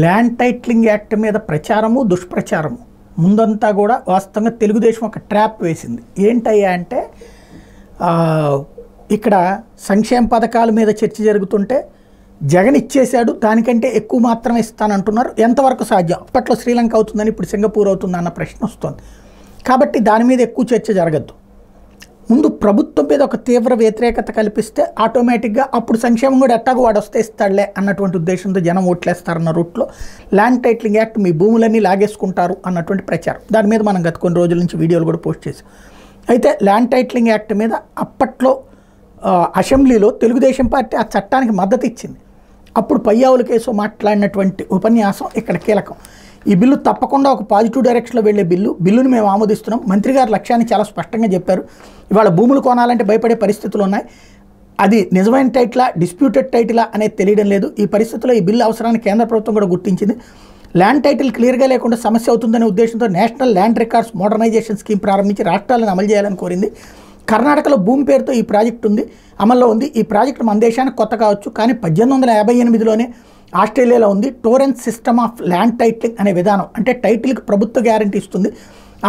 Land titling act మీద ప్రచారము దుష్ప్రచారము ముందంతా కూడా వాస్తవంగా తెలుగుదేశం ఒక ట్రాప్ వేసింది. ఏంటయ్యా అంటే ఇక్కడ సంక్షేమ పథకాల మీద చర్చ జరుగుతుంటే జగన్ ఇచ్చేశాడు, దానికంటే ఎక్కువ మాత్రమే ఇస్తానంటున్నారు. ఎంతవరకు సాధ్యం? అప్పట్లో శ్రీలంక అవుతుందని ఇప్పుడు సింగపూర్ అవుతుందన్న ప్రశ్న వస్తుంది. కాబట్టి దాని మీద ఎక్కువ చర్చ జరగద్దు. ముందు ప్రభుత్వం మీద ఒక తీవ్ర వ్యతిరేకత కల్పిస్తే ఆటోమేటిక్గా అప్పుడు సంక్షేమం కూడా ఎట్టాగో వాడు వస్తే ఇస్తాడులే అన్నటువంటి ఉద్దేశంతో జనం ఓట్లేస్తారన్న రూట్లో ల్యాండ్ టైటిలింగ్ యాక్ట్ మీ భూములన్నీ లాగేసుకుంటారు అన్నటువంటి ప్రచారం. దాని మీద మనం గత కొన్ని రోజుల నుంచి వీడియోలు కూడా పోస్ట్ చేసాం. అయితే ల్యాండ్ టైటిలింగ్ యాక్ట్ మీద అప్పట్లో అసెంబ్లీలో తెలుగుదేశం పార్టీ ఆ చట్టానికి మద్దతు ఇచ్చింది. అప్పుడు పయ్యావుల కేసు మాట్లాడినటువంటి ఉపన్యాసం ఇక్కడ కీలకం. ఈ బిల్లు తప్పకుండా ఒక పాజిటివ్ డైరెక్షన్లో వెళ్ళే బిల్లుని మేము ఆమోదిస్తున్నాం. మంత్రి గారు లక్ష్యాన్ని చాలా స్పష్టంగా చెప్పారు. ఇవాళ భూములు కొనాలంటే భయపడే పరిస్థితులు ఉన్నాయి. అది నిజమైన టైటిలా డిస్ప్యూటెడ్ టైటిలా అనేది తెలియడం లేదు. ఈ పరిస్థితుల్లో ఈ బిల్లు అవసరాన్ని కేంద్ర ప్రభుత్వం కూడా గుర్తించింది. ల్యాండ్ టైటిల్ క్లియర్గా లేకుండా సమస్య అవుతుందనే ఉద్దేశంతో national land records modernization scheme ప్రారంభించి రాష్ట్రాలను అమలు చేయాలని కోరింది. కర్ణాటకలో భూమి పేరుతో ఈ ప్రాజెక్టు అమల్లో ఉంది. ఈ ప్రాజెక్టు మన దేశానికి కొత్త కావచ్చు, కానీ 1858లోనే ఆస్ట్రేలియాలో ఉంది. Torrens system of land titling అనే విధానం, అంటే టైటిల్కి ప్రభుత్వ గ్యారంటీ ఇస్తుంది.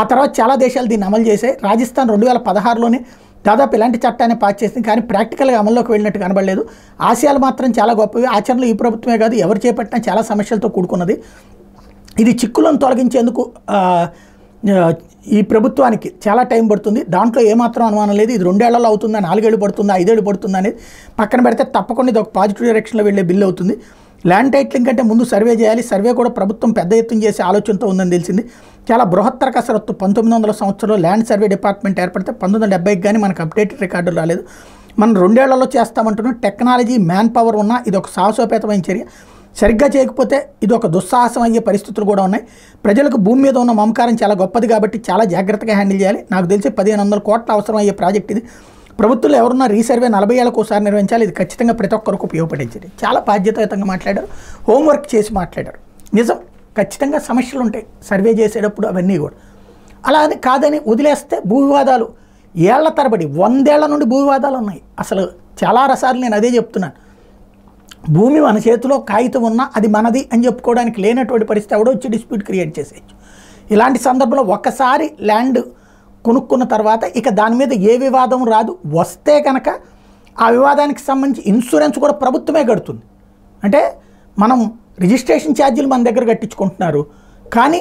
ఆ తర్వాత చాలా దేశాలు దీన్ని అమలు చేశాయి. రాజస్థాన్ 2016లోనే దాదాపు ఇలాంటి చట్టాన్ని పాస్ చేసింది, కానీ ప్రాక్టికల్గా అమల్లోకి వెళ్ళినట్టు కనబడలేదు. ఆశయాలు మాత్రం చాలా గొప్పవి. ఆచరణలో ఈ ప్రభుత్వమే కాదు, ఎవరు చేపట్టినా చాలా సమస్యలతో కూడుకున్నది. ఇది చిక్కులను తొలగించేందుకు ఈ ప్రభుత్వానికి చాలా టైం పడుతుంది. దాంట్లో ఏమాత్రం అనుమానం లేదు. ఇది 2 ఏళ్లలో అవుతుందా, 4 ఏళ్ళు పడుతుందా, 5 ఏళ్ళు పడుతుందా అనేది పక్కన పెడితే తప్పకుండా ఇది ఒక పాజిటివ్ డైరెక్షన్లో వెళ్ళే బిల్లు అవుతుంది. ల్యాండ్ టైటిలింగ్ కంటే ముందు సర్వే చేయాలి. సర్వే కూడా ప్రభుత్వం పెద్ద ఎత్తున చేసే ఆలోచనతో ఉందని తెలిసింది. చాలా బృహత్తర కసరత్తు. 1900 సంవత్సరంలో ల్యాండ్ సర్వే డిపార్ట్మెంట్ ఏర్పడితే 1970కి కానీ మనకు అప్డేటెడ్ రికార్డులు రాలేదు. మనం 2 ఏళ్లలో చేస్తామంటున్నాం. టెక్నాలజీ మ్యాన్ పవర్ ఉన్నా ఇది ఒక సాహసోపేతమైన చర్య. సరిగ్గా చేయకపోతే ఇది ఒక దుస్సాహసం అయ్యే పరిస్థితులు కూడా ఉన్నాయి. ప్రజలకు భూమి మీద ఉన్న మమకారం చాలా గొప్పది కాబట్టి చాలా జాగ్రత్తగా హ్యాండిల్ చేయాలి. నాకు తెలిసి 1500 కోట్ల అవసరం అయ్యే ప్రాజెక్ట్ ఇది. ప్రభుత్వంలో ఎవరున్నా రీసర్వే 40 ఏళ్ళకు ఒకసారి నిర్వహించాలి. ఇది ఖచ్చితంగా ప్రతి ఒక్కరికి ఉపయోగపడింది. చాలా బాధ్యతాయుతంగా మాట్లాడారు, హోంవర్క్ చేసి మాట్లాడారు. నిజం, ఖచ్చితంగా సమస్యలు ఉంటాయి సర్వే చేసేటప్పుడు, అవన్నీ కూడా. అలా అని కాదని వదిలేస్తే భూ వివాదాలు ఏళ్ల తరబడి 100 ఏళ్ల నుండి భూ వివాదాలు ఉన్నాయి. అసలు చాలా రసాలు నేను అదే చెప్తున్నాను. భూమి మన చేతిలో కాగితం ఉన్నా అది మనది అని చెప్పుకోవడానికి లేనటువంటి పరిస్థితి ఎవడో వచ్చి డిస్ప్యూట్ క్రియేట్ చేసేయచ్చు. ఇలాంటి సందర్భంలో ఒక్కసారి ల్యాండ్ కొనుక్కున్న తర్వాత ఇక దాని మీద ఏ వివాదం రాదు. వస్తే కనుక ఆ వివాదానికి సంబంధించి ఇన్సూరెన్స్ కూడా ప్రభుత్వమే కడుతుంది. అంటే మనం రిజిస్ట్రేషన్ ఛార్జీలు మన దగ్గర కట్టించుకుంటున్నారు, కానీ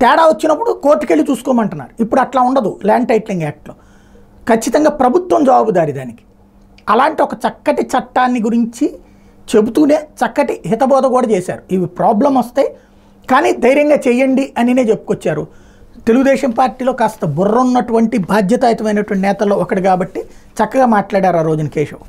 తేడా వచ్చినప్పుడు కోర్టుకు వెళ్ళి చూసుకోమంటున్నారు. ఇప్పుడు అట్లా ఉండదు. ల్యాండ్ టైటిలింగ్ యాక్ట్లో ఖచ్చితంగా ప్రభుత్వం జవాబుదారి దానికి. అలాంటి ఒక చక్కటి చట్టాన్ని గురించి చెబుతూనే చక్కటి హితబోధ కూడా చేశారు. ఇవి ప్రాబ్లం వస్తాయి కానీ ధైర్యంగా చేయండి అనినే చెప్పుకొచ్చారు. తెలుగుదేశం పార్టీలో కాస్త బుర్ర ఉన్నటువంటి బాధ్యతాయుతమైనటువంటి నేతల్లో ఒకటి కాబట్టి చక్కగా మాట్లాడారు ఆ రోజున కేశవ్.